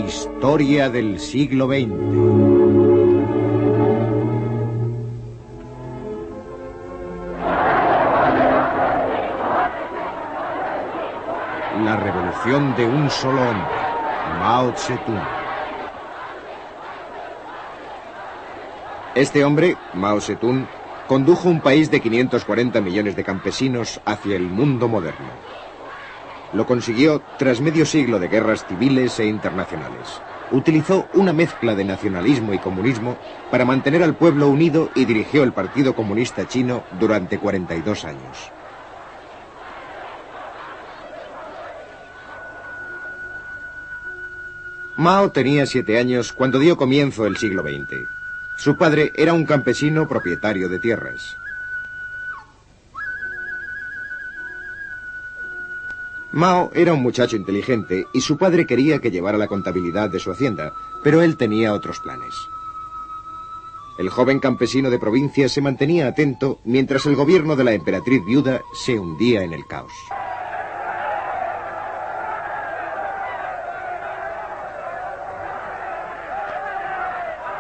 Historia del siglo XX. La revolución de un solo hombre, Mao Zedong. Este hombre, Mao Zedong, condujo un país de 540 millones de campesinos hacia el mundo moderno. Lo consiguió tras medio siglo de guerras civiles e internacionales. Utilizó una mezcla de nacionalismo y comunismo para mantener al pueblo unido y dirigió el Partido Comunista Chino durante 42 años. Mao tenía 7 años cuando dio comienzo el siglo XX. Su padre era un campesino propietario de tierras. Mao era un muchacho inteligente y su padre quería que llevara la contabilidad de su hacienda, pero él tenía otros planes. El joven campesino de provincia se mantenía atento mientras el gobierno de la emperatriz viuda se hundía en el caos.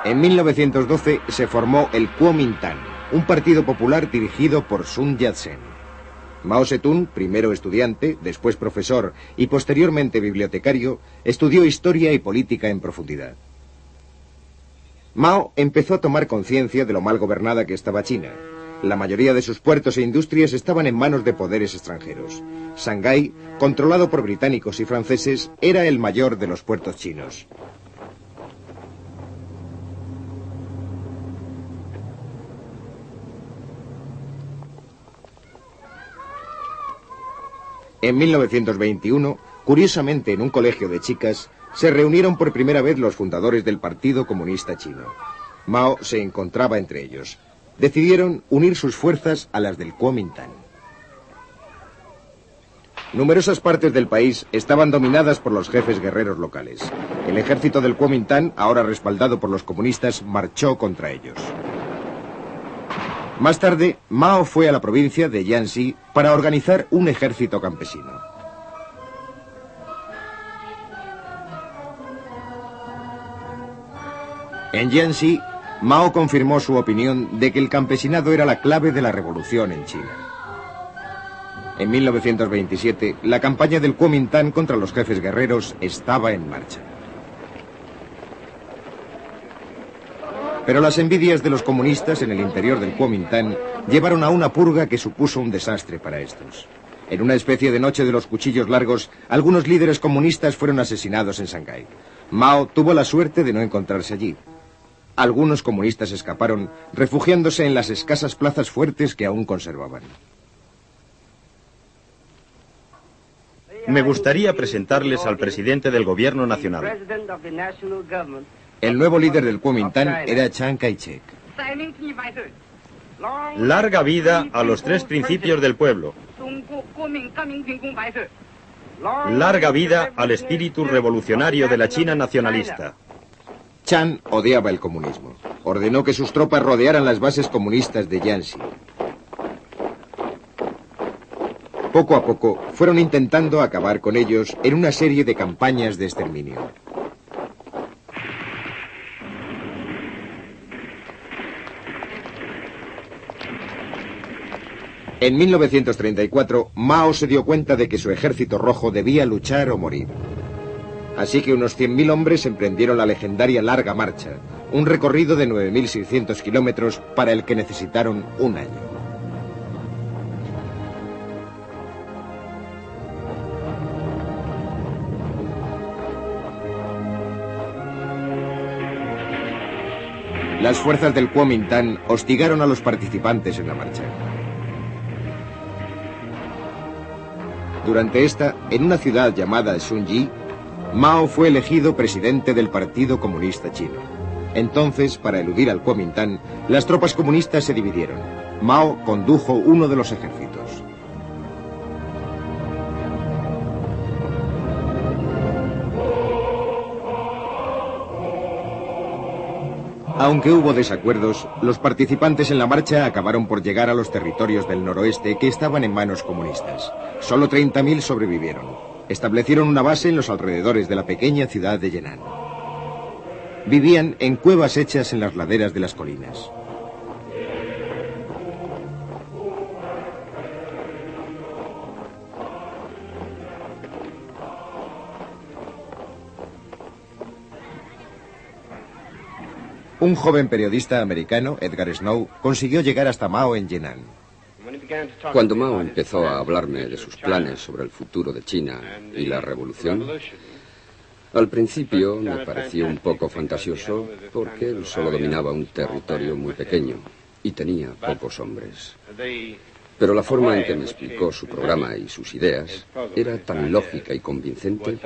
En 1912 se formó el Kuomintang, un partido popular dirigido por Sun Yat-sen. Mao Zedong, primero estudiante, después profesor y posteriormente bibliotecario, estudió historia y política en profundidad. Mao empezó a tomar conciencia de lo mal gobernada que estaba China. La mayoría de sus puertos e industrias estaban en manos de poderes extranjeros. Shanghái, controlado por británicos y franceses, era el mayor de los puertos chinos. En 1921, curiosamente en un colegio de chicas, se reunieron por primera vez los fundadores del Partido Comunista Chino. Mao se encontraba entre ellos. Decidieron unir sus fuerzas a las del Kuomintang. Numerosas partes del país estaban dominadas por los jefes guerreros locales. El ejército del Kuomintang, ahora respaldado por los comunistas, marchó contra ellos. Más tarde, Mao fue a la provincia de Jiangxi para organizar un ejército campesino. En Jiangxi, Mao confirmó su opinión de que el campesinado era la clave de la revolución en China. En 1927, la campaña del Kuomintang contra los jefes guerreros estaba en marcha. Pero las envidias de los comunistas en el interior del Kuomintang llevaron a una purga que supuso un desastre para estos. En una especie de noche de los cuchillos largos, algunos líderes comunistas fueron asesinados en Shanghái. Mao tuvo la suerte de no encontrarse allí. Algunos comunistas escaparon, refugiándose en las escasas plazas fuertes que aún conservaban. Me gustaría presentarles al presidente del gobierno nacional. El nuevo líder del Kuomintang era Chiang Kai-shek. Larga vida a los 3 principios del pueblo. Larga vida al espíritu revolucionario de la China nacionalista. Chiang odiaba el comunismo. Ordenó que sus tropas rodearan las bases comunistas de Jiangxi. Poco a poco fueron intentando acabar con ellos en una serie de campañas de exterminio. En 1934, Mao se dio cuenta de que su ejército rojo debía luchar o morir. Así que unos 100.000 hombres emprendieron la legendaria Larga Marcha, un recorrido de 9.600 kilómetros para el que necesitaron un año. Las fuerzas del Kuomintang hostigaron a los participantes en la marcha. Durante esta, en una ciudad llamada Shunji, Mao fue elegido presidente del Partido Comunista Chino. Entonces, para eludir al Kuomintang, las tropas comunistas se dividieron. Mao condujo uno de los ejércitos. Aunque hubo desacuerdos, los participantes en la marcha acabaron por llegar a los territorios del noroeste que estaban en manos comunistas. Solo 30.000 sobrevivieron. Establecieron una base en los alrededores de la pequeña ciudad de Yenan. Vivían en cuevas hechas en las laderas de las colinas. Un joven periodista americano, Edgar Snow, consiguió llegar hasta Mao en Yenan. Cuando Mao empezó a hablarme de sus planes sobre el futuro de China y la revolución, al principio me pareció un poco fantasioso porque él solo dominaba un territorio muy pequeño y tenía pocos hombres. Pero la forma en que me explicó su programa y sus ideas era tan lógica y convincente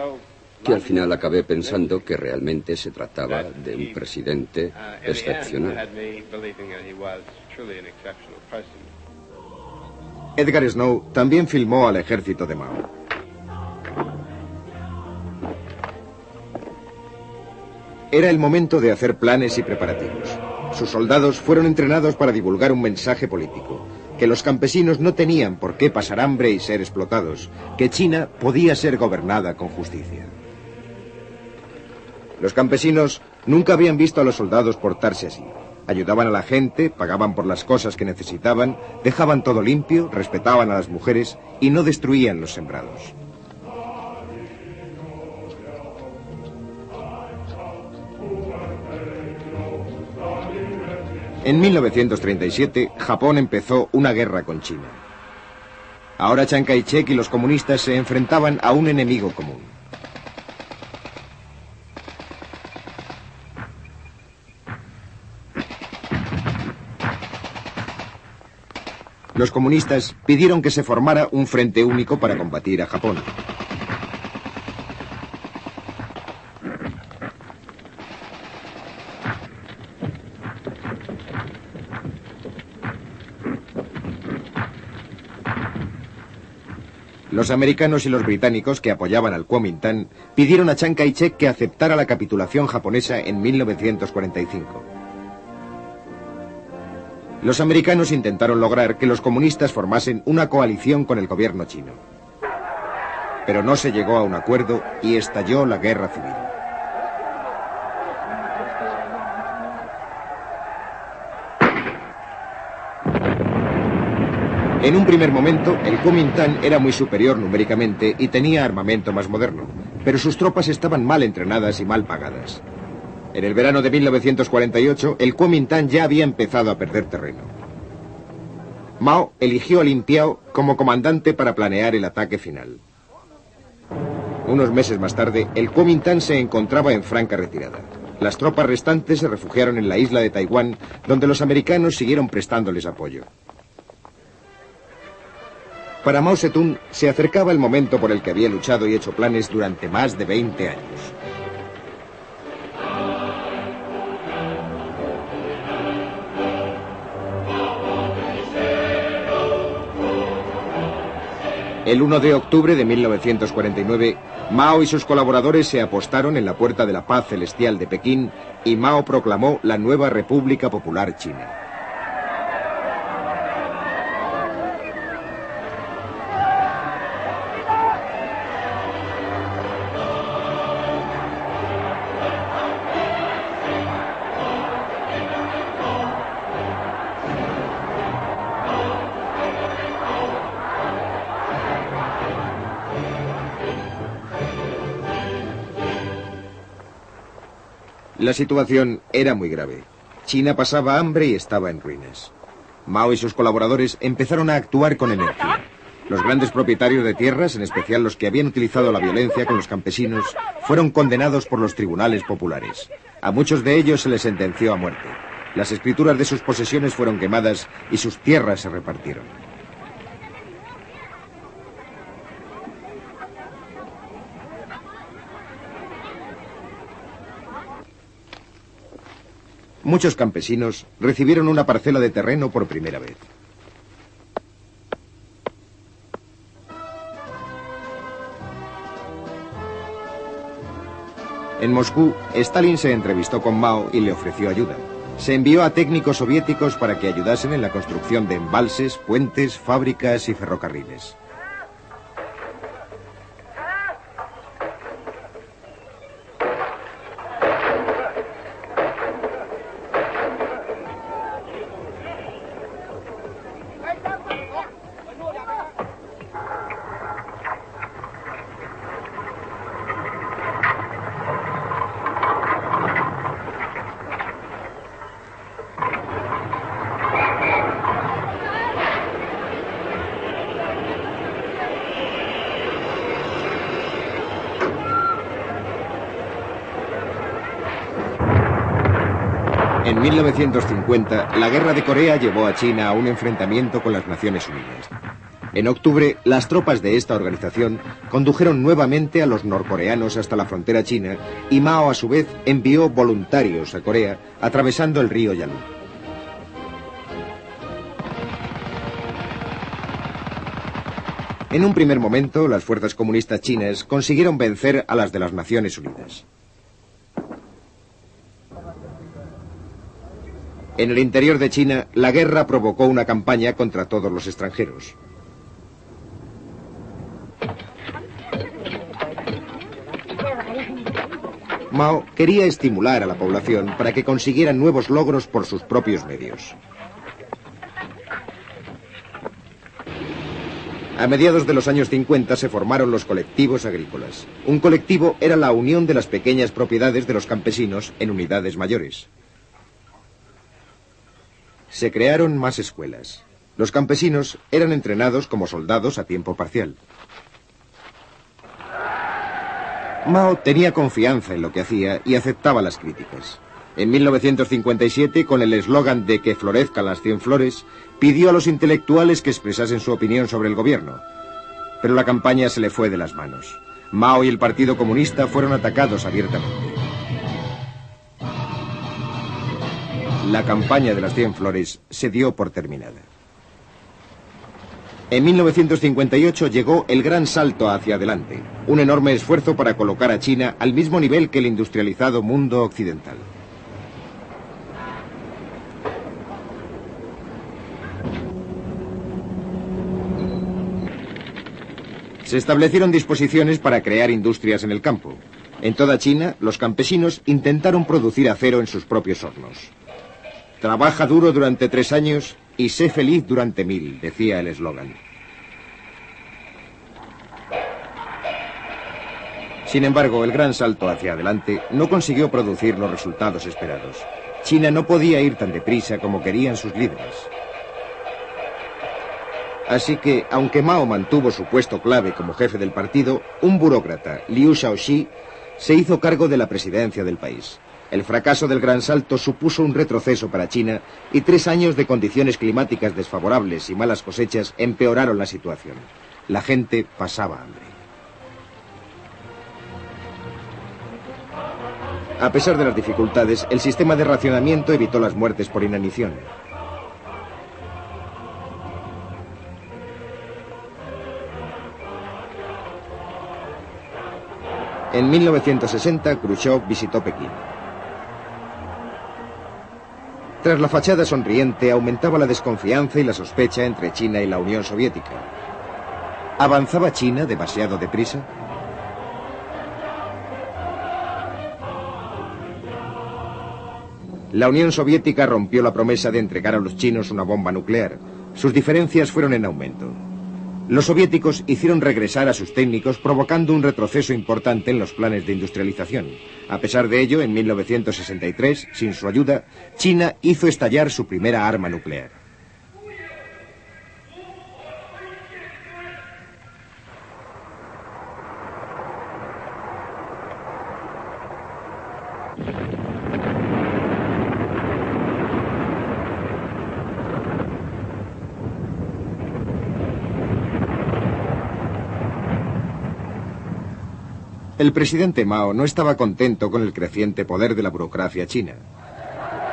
que al final acabé pensando que realmente se trataba de un presidente excepcional. Edgar Snow también filmó al ejército de Mao. Era el momento de hacer planes y preparativos. Sus soldados fueron entrenados para divulgar un mensaje político, que los campesinos no tenían por qué pasar hambre y ser explotados, que China podía ser gobernada con justicia. Los campesinos nunca habían visto a los soldados portarse así. Ayudaban a la gente, pagaban por las cosas que necesitaban, dejaban todo limpio, respetaban a las mujeres y no destruían los sembrados. En 1937, Japón empezó una guerra con China. Ahora Chiang Kai-shek y los comunistas se enfrentaban a un enemigo común. Los comunistas pidieron que se formara un frente único para combatir a Japón. Los americanos y los británicos que apoyaban al Kuomintang pidieron a Chiang Kai-shek que aceptara la capitulación japonesa en 1945. Los americanos intentaron lograr que los comunistas formasen una coalición con el gobierno chino. Pero no se llegó a un acuerdo y estalló la guerra civil. En un primer momento, el Kuomintang era muy superior numéricamente y tenía armamento más moderno, pero sus tropas estaban mal entrenadas y mal pagadas. En el verano de 1948, el Kuomintang ya había empezado a perder terreno. Mao eligió a Lin Piao como comandante para planear el ataque final. Unos meses más tarde, el Kuomintang se encontraba en franca retirada. Las tropas restantes se refugiaron en la isla de Taiwán, donde los americanos siguieron prestándoles apoyo. Para Mao Zedong se acercaba el momento por el que había luchado y hecho planes durante más de 20 años. El 1 de octubre de 1949, Mao y sus colaboradores se apostaron en la Puerta de la Paz Celestial de Pekín y Mao proclamó la nueva República Popular China. La situación era muy grave. China pasaba hambre y estaba en ruinas. Mao y sus colaboradores empezaron a actuar con energía. Los grandes propietarios de tierras, en especial los que habían utilizado la violencia con los campesinos, fueron condenados por los tribunales populares. A muchos de ellos se les sentenció a muerte. Las escrituras de sus posesiones fueron quemadas y sus tierras se repartieron. Muchos campesinos recibieron una parcela de terreno por primera vez. En Moscú, Stalin se entrevistó con Mao y le ofreció ayuda. Se envió a técnicos soviéticos para que ayudasen en la construcción de embalses, puentes, fábricas y ferrocarriles. En 1950, la Guerra de Corea llevó a China a un enfrentamiento con las Naciones Unidas. En octubre, las tropas de esta organización condujeron nuevamente a los norcoreanos hasta la frontera china y Mao, a su vez, envió voluntarios a Corea atravesando el río Yalu. En un primer momento, las fuerzas comunistas chinas consiguieron vencer a las de las Naciones Unidas. En el interior de China, la guerra provocó una campaña contra todos los extranjeros. Mao quería estimular a la población para que consiguieran nuevos logros por sus propios medios. A mediados de los años 50 se formaron los colectivos agrícolas. Un colectivo era la unión de las pequeñas propiedades de los campesinos en unidades mayores. Se crearon más escuelas. Los campesinos eran entrenados como soldados a tiempo parcial. Mao tenía confianza en lo que hacía y aceptaba las críticas. En 1957, con el eslogan de que florezcan las 100 flores, pidió a los intelectuales que expresasen su opinión sobre el gobierno. Pero la campaña se le fue de las manos. Mao y el Partido Comunista fueron atacados abiertamente. La campaña de las 100 flores se dio por terminada. En 1958 llegó el gran salto hacia adelante, un enorme esfuerzo para colocar a China al mismo nivel que el industrializado mundo occidental. Se establecieron disposiciones para crear industrias en el campo. En toda China, los campesinos intentaron producir acero en sus propios hornos. Trabaja duro durante 3 años y sé feliz durante 1000, decía el eslogan. Sin embargo, el gran salto hacia adelante no consiguió producir los resultados esperados. China no podía ir tan deprisa como querían sus líderes. Así que, aunque Mao mantuvo su puesto clave como jefe del partido, un burócrata, Liu Shaoxi, se hizo cargo de la presidencia del país. El fracaso del gran salto supuso un retroceso para China y 3 años de condiciones climáticas desfavorables y malas cosechas empeoraron la situación. La gente pasaba hambre. A pesar de las dificultades, el sistema de racionamiento evitó las muertes por inanición. En 1960, Khrushchev visitó Pekín. Tras la fachada sonriente, aumentaba la desconfianza y la sospecha entre China y la Unión Soviética. ¿Avanzaba China demasiado deprisa? La Unión Soviética rompió la promesa de entregar a los chinos una bomba nuclear. Sus diferencias fueron en aumento. Los soviéticos hicieron regresar a sus técnicos, provocando un retroceso importante en los planes de industrialización. A pesar de ello, en 1963, sin su ayuda, China hizo estallar su primera arma nuclear. El presidente Mao no estaba contento con el creciente poder de la burocracia china.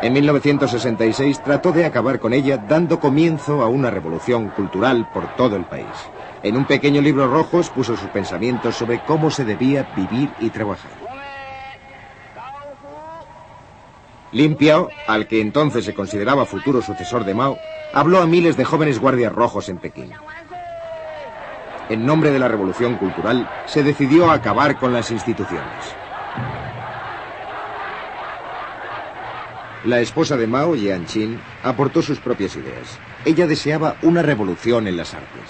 En 1966 trató de acabar con ella, dando comienzo a una revolución cultural por todo el país. En un pequeño libro rojo expuso sus pensamientos sobre cómo se debía vivir y trabajar. Lin Piao, al que entonces se consideraba futuro sucesor de Mao, habló a miles de jóvenes guardias rojos en Pekín. En nombre de la revolución cultural, se decidió acabar con las instituciones. La esposa de Mao, Jiang Qin, aportó sus propias ideas. Ella deseaba una revolución en las artes.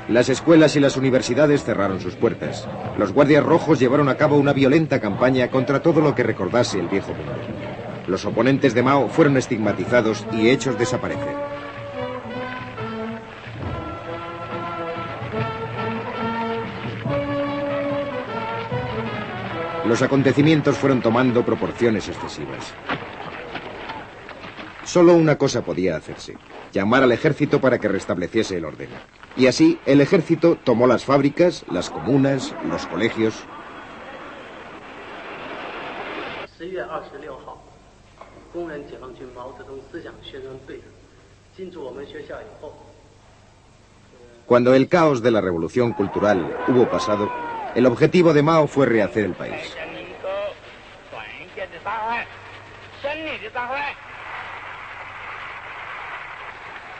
Las escuelas y las universidades cerraron sus puertas. Los guardias rojos llevaron a cabo una violenta campaña contra todo lo que recordase el viejo mundo. Los oponentes de Mao fueron estigmatizados y hechos desaparecer. Los acontecimientos fueron tomando proporciones excesivas. Solo una cosa podía hacerse: llamar al ejército para que restableciese el orden. Y así, el ejército tomó las fábricas, las comunas, los colegios. Cuando el caos de la revolución cultural hubo pasado, el objetivo de Mao fue rehacer el país.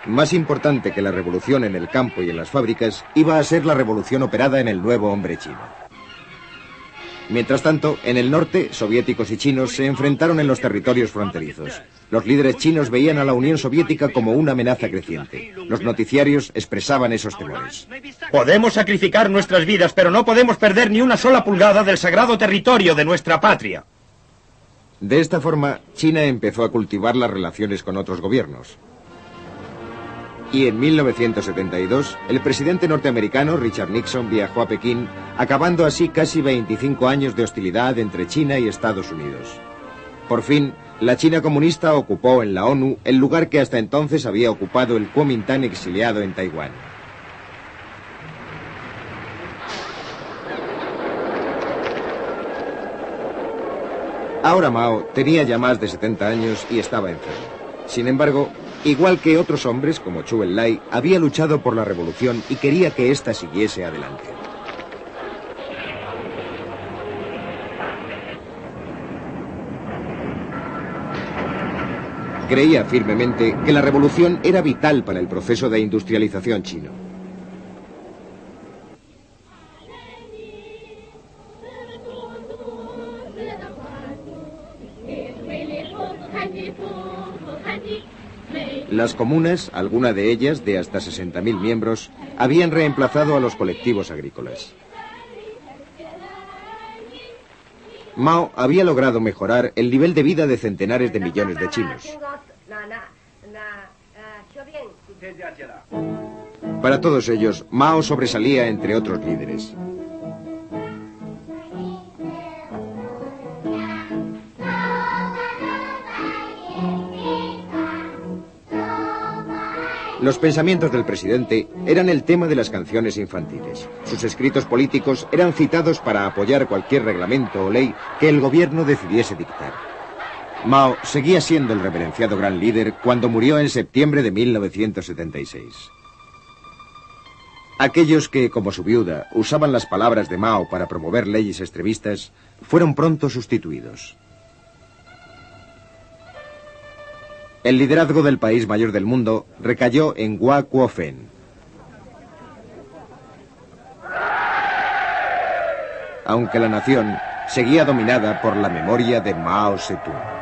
Más importante que la revolución en el campo y en las fábricas, iba a ser la revolución operada en el nuevo hombre chino. Mientras tanto, en el norte, soviéticos y chinos se enfrentaron en los territorios fronterizos. Los líderes chinos veían a la Unión Soviética como una amenaza creciente. Los noticiarios expresaban esos temores. Podemos sacrificar nuestras vidas, pero no podemos perder ni una sola pulgada del sagrado territorio de nuestra patria. De esta forma, China empezó a cultivar las relaciones con otros gobiernos. Y en 1972, el presidente norteamericano Richard Nixon viajó a Pekín, acabando así casi 25 años de hostilidad entre China y Estados Unidos. Por fin, la China comunista ocupó en la ONU el lugar que hasta entonces había ocupado el Kuomintang exiliado en Taiwán. Ahora Mao tenía ya más de 70 años y estaba enfermo. Sin embargo, igual que otros hombres como Zhou Enlai, había luchado por la revolución y quería que ésta siguiese adelante. Creía firmemente que la revolución era vital para el proceso de industrialización chino. Las comunas, alguna de ellas de hasta 60.000 miembros, habían reemplazado a los colectivos agrícolas. Mao había logrado mejorar el nivel de vida de centenares de millones de chinos. Para todos ellos, Mao sobresalía entre otros líderes. Los pensamientos del presidente eran el tema de las canciones infantiles. Sus escritos políticos eran citados para apoyar cualquier reglamento o ley que el gobierno decidiese dictar. Mao seguía siendo el reverenciado gran líder cuando murió en septiembre de 1976. Aquellos que, como su viuda, usaban las palabras de Mao para promover leyes extremistas, fueron pronto sustituidos. El liderazgo del país mayor del mundo recayó en Hua Kuo-fen. Aunque la nación seguía dominada por la memoria de Mao Zedong.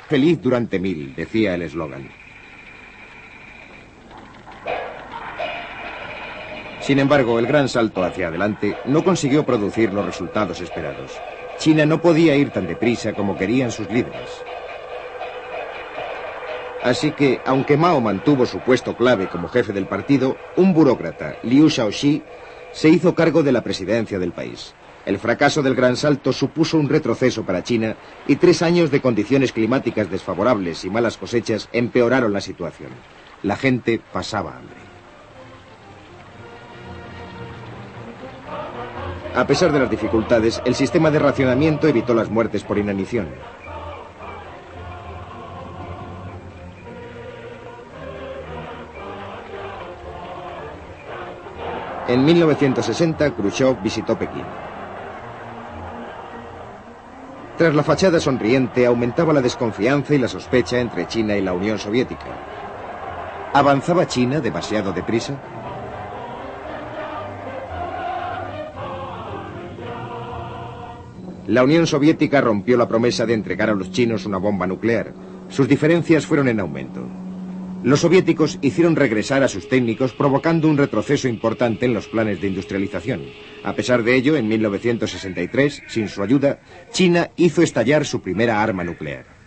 Feliz durante 1000, decía el eslogan. Sin embargo, el gran salto hacia adelante no consiguió producir los resultados esperados. China no podía ir tan deprisa como querían sus líderes. Así que, aunque Mao mantuvo su puesto clave como jefe del partido, un burócrata, Liu Shaoxi, se hizo cargo de la presidencia del país. El fracaso del gran salto supuso un retroceso para China y 3 años de condiciones climáticas desfavorables y malas cosechas empeoraron la situación. La gente pasaba hambre. A pesar de las dificultades, el sistema de racionamiento evitó las muertes por inanición. En 1960, Khrushchev visitó Pekín. Tras la fachada sonriente, aumentaba la desconfianza y la sospecha entre China y la Unión Soviética. ¿Avanzaba China demasiado deprisa? La Unión Soviética rompió la promesa de entregar a los chinos una bomba nuclear. Sus diferencias fueron en aumento. Los soviéticos hicieron regresar a sus técnicos, provocando un retroceso importante en los planes de industrialización. A pesar de ello, en 1963, sin su ayuda, China hizo estallar su primera arma nuclear.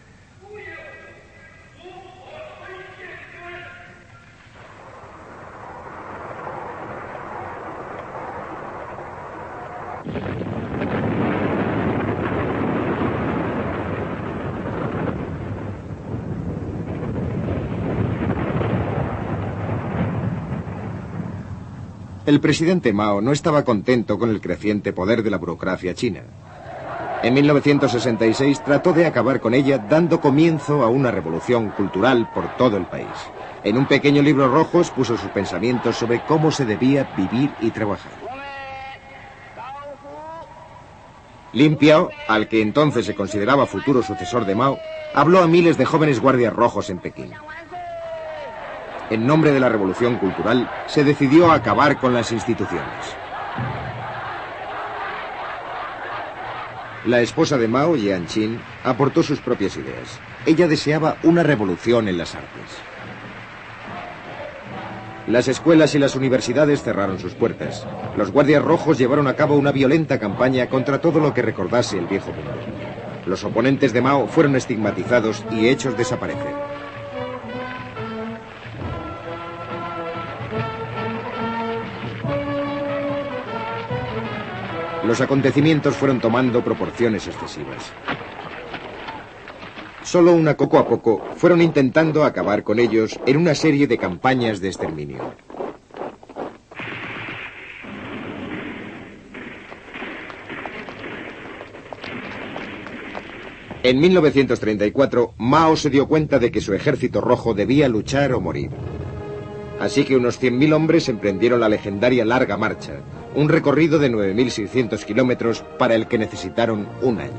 El presidente Mao no estaba contento con el creciente poder de la burocracia china. En 1966 trató de acabar con ella, dando comienzo a una revolución cultural por todo el país. En un pequeño libro rojo expuso sus pensamientos sobre cómo se debía vivir y trabajar. Lin Piao, al que entonces se consideraba futuro sucesor de Mao, habló a miles de jóvenes guardias rojos en Pekín. En nombre de la revolución cultural, se decidió acabar con las instituciones. La esposa de Mao, Jiang Qin, aportó sus propias ideas. Ella deseaba una revolución en las artes. Las escuelas y las universidades cerraron sus puertas. Los guardias rojos llevaron a cabo una violenta campaña contra todo lo que recordase el viejo mundo. Los oponentes de Mao fueron estigmatizados y hechos desaparecer. Los acontecimientos fueron tomando proporciones excesivas. Solo poco a poco fueron intentando acabar con ellos en una serie de campañas de exterminio. En 1934, Mao se dio cuenta de que su ejército rojo debía luchar o morir. Así que unos 100.000 hombres emprendieron la legendaria Larga Marcha, un recorrido de 9.600 kilómetros para el que necesitaron un año.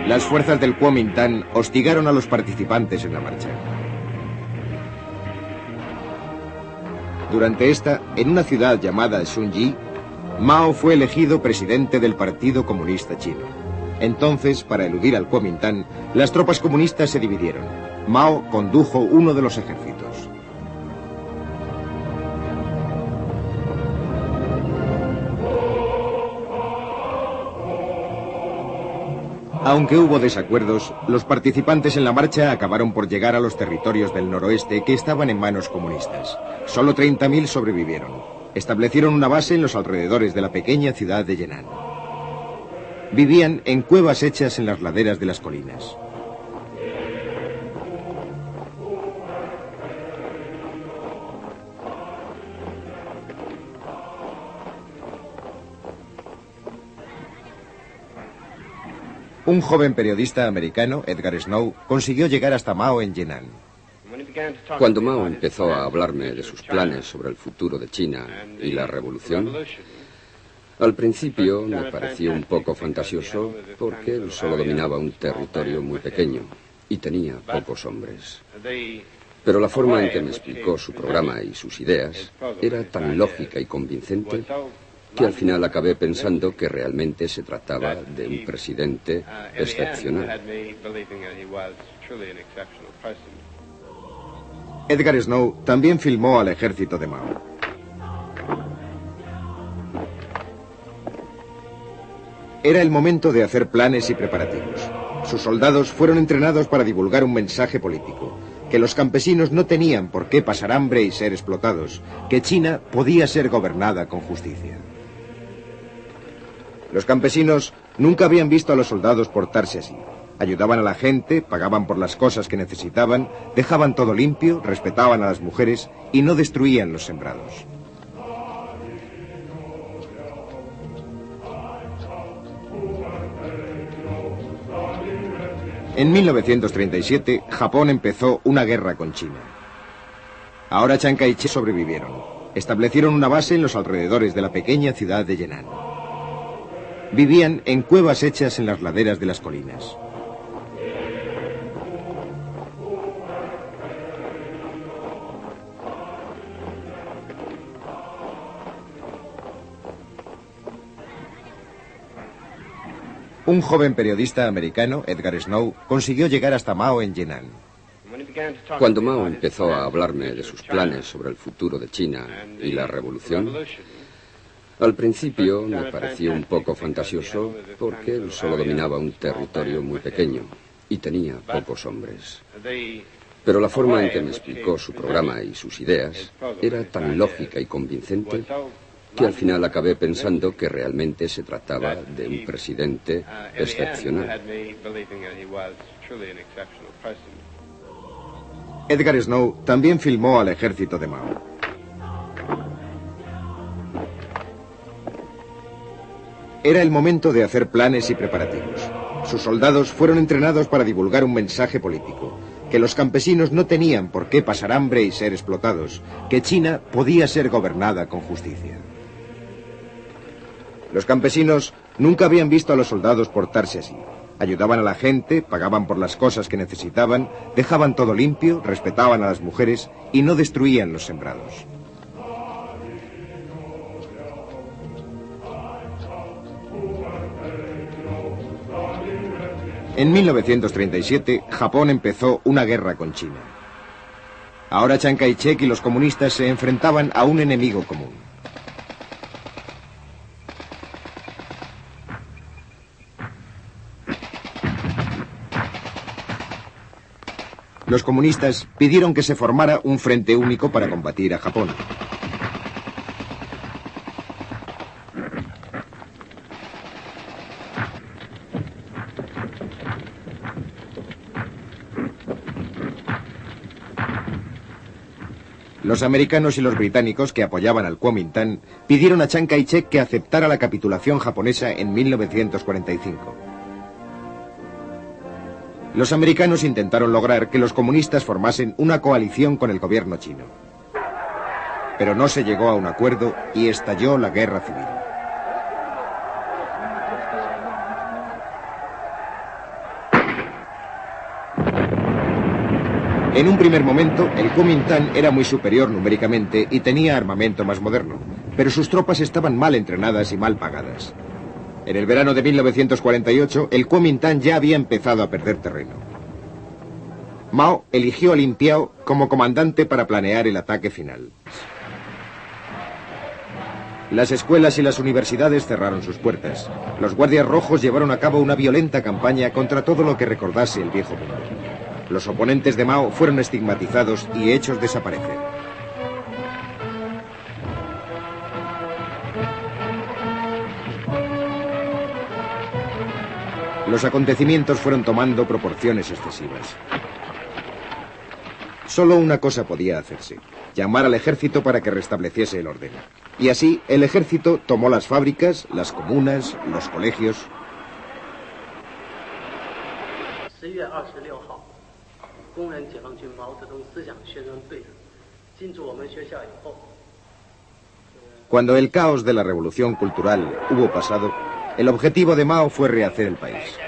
Las fuerzas del Kuomintang hostigaron a los participantes en la marcha. Durante esta, en una ciudad llamada Shunji, Mao fue elegido presidente del Partido Comunista Chino. Entonces, para eludir al Kuomintang, las tropas comunistas se dividieron. Mao condujo uno de los ejércitos. Aunque hubo desacuerdos, los participantes en la marcha acabaron por llegar a los territorios del noroeste que estaban en manos comunistas. Solo 30.000 sobrevivieron. Establecieron una base en los alrededores de la pequeña ciudad de Yenan. Vivían en cuevas hechas en las laderas de las colinas. Un joven periodista americano, Edgar Snow, consiguió llegar hasta Mao en Yenan. Cuando Mao empezó a hablarme de sus planes sobre el futuro de China y la revolución, al principio me pareció un poco fantasioso porque él solo dominaba un territorio muy pequeño y tenía pocos hombres. Pero la forma en que me explicó su programa y sus ideas era tan lógica y convincente que al final acabé pensando que realmente se trataba de un presidente excepcional. Edgar Snow también filmó al ejército de Mao. Era el momento de hacer planes y preparativos. Sus soldados fueron entrenados para divulgar un mensaje político, que los campesinos no tenían por qué pasar hambre y ser explotados, que China podía ser gobernada con justicia. Los campesinos nunca habían visto a los soldados portarse así. Ayudaban a la gente, pagaban por las cosas que necesitaban, dejaban todo limpio, respetaban a las mujeres y no destruían los sembrados. En 1937, Japón empezó una guerra con China. Ahora Chiang Kai-shek sobrevivieron. Establecieron una base en los alrededores de la pequeña ciudad de Henan. Vivían en cuevas hechas en las laderas de las colinas. Un joven periodista americano, Edgar Snow, consiguió llegar hasta Mao en Henan. Cuando Mao empezó a hablarme de sus planes sobre el futuro de China y la revolución, al principio me pareció un poco fantasioso porque él solo dominaba un territorio muy pequeño y tenía pocos hombres. Pero la forma en que me explicó su programa y sus ideas era tan lógica y convincente que al final acabé pensando que realmente se trataba de un presidente excepcional. Edgar Snow también filmó al ejército de Mao. Era el momento de hacer planes y preparativos. Sus soldados fueron entrenados para divulgar un mensaje político, que los campesinos no tenían por qué pasar hambre y ser explotados, que China podía ser gobernada con justicia. Los campesinos nunca habían visto a los soldados portarse así. Ayudaban a la gente, pagaban por las cosas que necesitaban, dejaban todo limpio, respetaban a las mujeres y no destruían los sembrados. En 1937, Japón empezó una guerra con China. Ahora Chiang Kai-shek y los comunistas se enfrentaban a un enemigo común. Los comunistas pidieron que se formara un frente único para combatir a Japón. Los americanos y los británicos que apoyaban al Kuomintang pidieron a Chiang Kai-shek que aceptara la capitulación japonesa en 1945. Los americanos intentaron lograr que los comunistas formasen una coalición con el gobierno chino. Pero no se llegó a un acuerdo y estalló la guerra civil. En un primer momento, el Kuomintang era muy superior numéricamente y tenía armamento más moderno, pero sus tropas estaban mal entrenadas y mal pagadas. En el verano de 1948, el Kuomintang ya había empezado a perder terreno. Mao eligió a Lin Piao como comandante para planear el ataque final. Las escuelas y las universidades cerraron sus puertas. Los guardias rojos llevaron a cabo una violenta campaña contra todo lo que recordase el viejo mundo. Los oponentes de Mao fueron estigmatizados y hechos desaparecer. Los acontecimientos fueron tomando proporciones excesivas. Solo una cosa podía hacerse: llamar al ejército para que restableciese el orden. Y así, el ejército tomó las fábricas, las comunas, los colegios. Cuando el caos de la revolución cultural hubo pasado, el objetivo de Mao fue rehacer el país.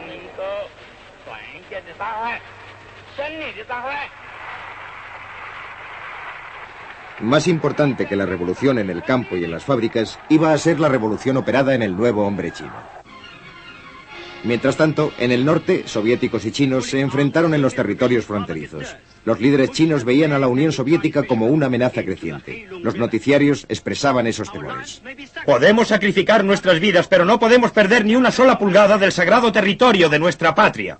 Más importante que la revolución en el campo y en las fábricas, iba a ser la revolución operada en el nuevo hombre chino. Mientras tanto, en el norte, soviéticos y chinos se enfrentaron en los territorios fronterizos. Los líderes chinos veían a la Unión Soviética como una amenaza creciente. Los noticiarios expresaban esos temores. Podemos sacrificar nuestras vidas, pero no podemos perder ni una sola pulgada del sagrado territorio de nuestra patria.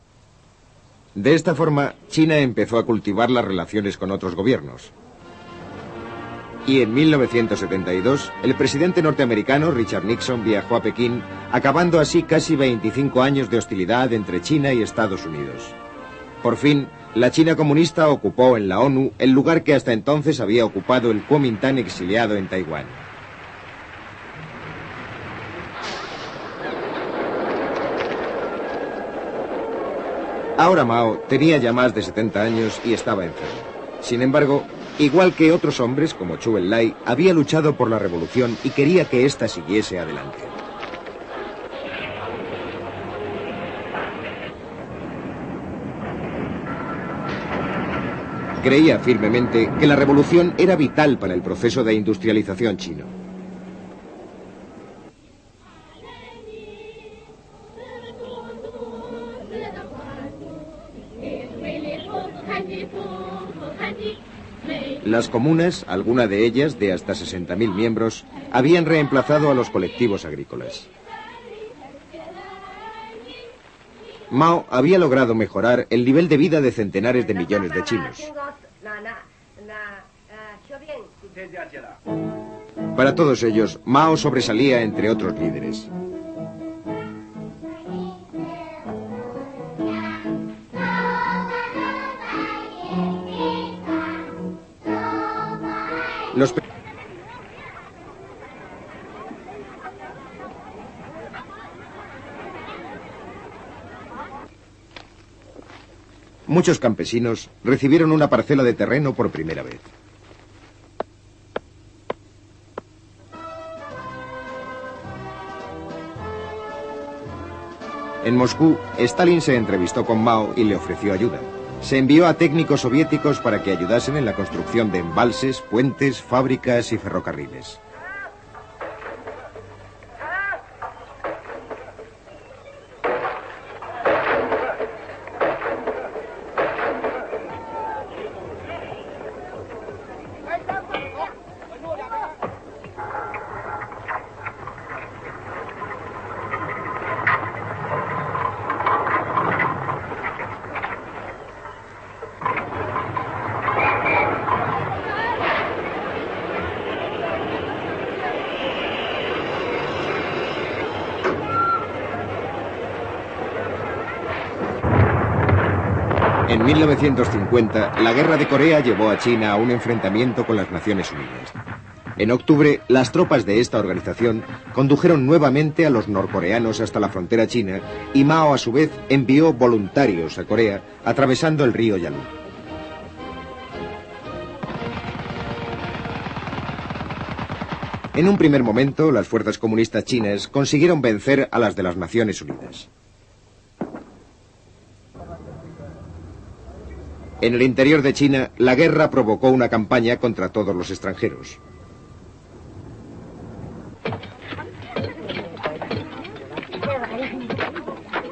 De esta forma, China empezó a cultivar las relaciones con otros gobiernos. Y en 1972, el presidente norteamericano Richard Nixon viajó a Pekín, acabando así casi 25 años de hostilidad entre China y Estados Unidos. Por fin, la China comunista ocupó en la ONU el lugar que hasta entonces había ocupado el Kuomintang exiliado en Taiwán. Ahora Mao tenía ya más de 70 años y estaba enfermo. Sin embargo, igual que otros hombres como Zhou Enlai, había luchado por la revolución y quería que ésta siguiese adelante. Creía firmemente que la revolución era vital para el proceso de industrialización chino. Las comunas, alguna de ellas de hasta 60.000 miembros, habían reemplazado a los colectivos agrícolas. Mao había logrado mejorar el nivel de vida de centenares de millones de chinos. Para todos ellos, Mao sobresalía entre otros líderes. Muchos campesinos recibieron una parcela de terreno por primera vez. En Moscú, Stalin se entrevistó con Mao y le ofreció ayuda. Se envió a técnicos soviéticos para que ayudasen en la construcción de embalses, puentes, fábricas y ferrocarriles. En 1950, la Guerra de Corea llevó a China a un enfrentamiento con las Naciones Unidas. En octubre, las tropas de esta organización condujeron nuevamente a los norcoreanos hasta la frontera china y Mao, a su vez, envió voluntarios a Corea atravesando el río Yalu. En un primer momento, las fuerzas comunistas chinas consiguieron vencer a las de las Naciones Unidas. En el interior de China, la guerra provocó una campaña contra todos los extranjeros.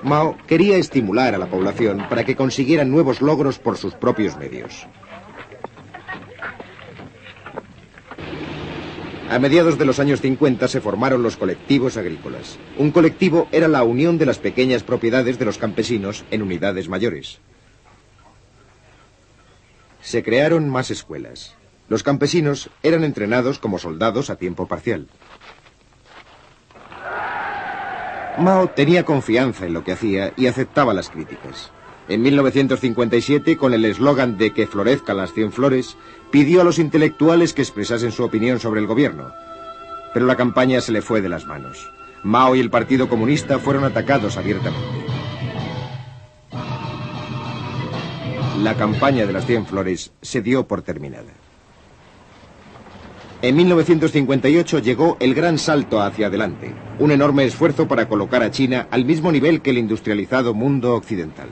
Mao quería estimular a la población para que consiguieran nuevos logros por sus propios medios. A mediados de los años 50 se formaron los colectivos agrícolas. Un colectivo era la unión de las pequeñas propiedades de los campesinos en unidades mayores. Se crearon más escuelas. Los campesinos eran entrenados como soldados a tiempo parcial. Mao tenía confianza en lo que hacía y aceptaba las críticas. En 1957, con el eslogan de que florezcan las 100 flores, pidió a los intelectuales que expresasen su opinión sobre el gobierno. Pero la campaña se le fue de las manos. Mao y el Partido Comunista fueron atacados abiertamente. La campaña de las 100 flores se dio por terminada. En 1958 llegó el gran salto hacia adelante, un enorme esfuerzo para colocar a China al mismo nivel que el industrializado mundo occidental.